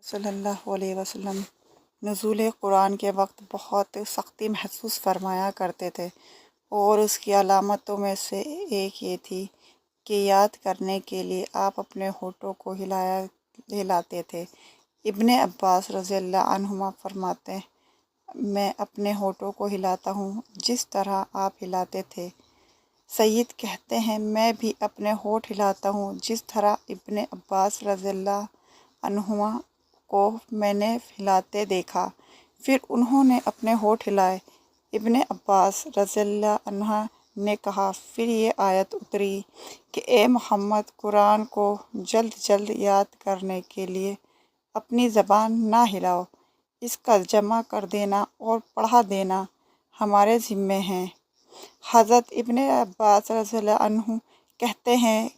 صلی اللہ علیہ وسلم نزول قرآن کے وقت بہت سختی محسوس فرمایا کرتے تھے، اور اس کی علامتوں میں سے ایک یہ تھی کہ یاد کرنے کے لیے آپ اپنے ہونٹوں کو ہلاتے تھے۔ ابن عباس رضی اللہ عنہما فرماتے ہیں، میں اپنے ہونٹوں کو ہلاتا ہوں جس طرح آپ ہلاتے تھے۔ سید کہتے ہیں، میں بھی اپنے ہونٹ ہلاتا ہوں جس طرح ابن عباس رضی اللہ عنہما کو میں نے ہلاتے دیکھا۔ پھر انہوں نے اپنے ہونٹ ہلائے۔ ابن عباس رضی اللہ عنہ نے کہا، پھر یہ آیت اتری کہ اے محمد، قرآن کو جلد جلد یاد کرنے کے لیے اپنی زبان نہ ہلاؤ، اس کا جمع کر دینا اور پڑھا دینا ہمارے ذمے ہے۔ حضرت ابن عباس رضی اللہ عنہ کہتے ہیں،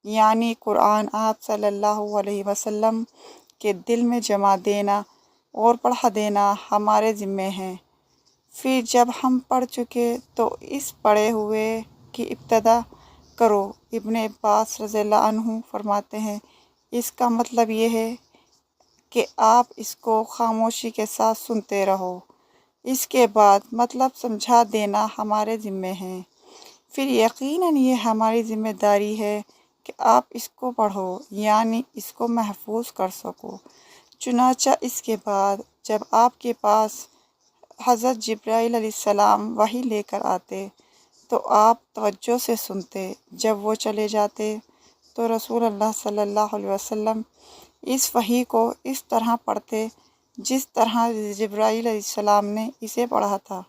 یعنی قرآن آپ صلی اللہ علیہ وسلم کے دل میں جمع دینا اور پڑھا دینا ہمارے ذمے ہے۔ پھر جب ہم پڑھ چکے تو اس پڑھے ہوئے کی ابتدا کرو۔ ابن عباس رضی اللہ عنہ فرماتے ہیں، اس کا مطلب یہ ہے کہ آپ اس کو خاموشی کے ساتھ سنتے رہو، اس کے بعد مطلب سمجھا دینا ہمارے ذمے ہے۔ پھر یقیناً یہ ہماری ذمہ داری ہے کہ آپ اس کو پڑھو، یعنی اس کو محفوظ کر سکو۔ چنانچہ اس کے بعد جب آپ کے پاس حضرت جبرائیل علیہ السلام وحی لے کر آتے تو آپ توجہ سے سنتے، جب وہ چلے جاتے تو رسول اللہ صلی اللہ علیہ وسلم اس وحی کو اس طرح پڑھتے جس طرح جبرائیل علیہ السلام نے اسے پڑھا تھا۔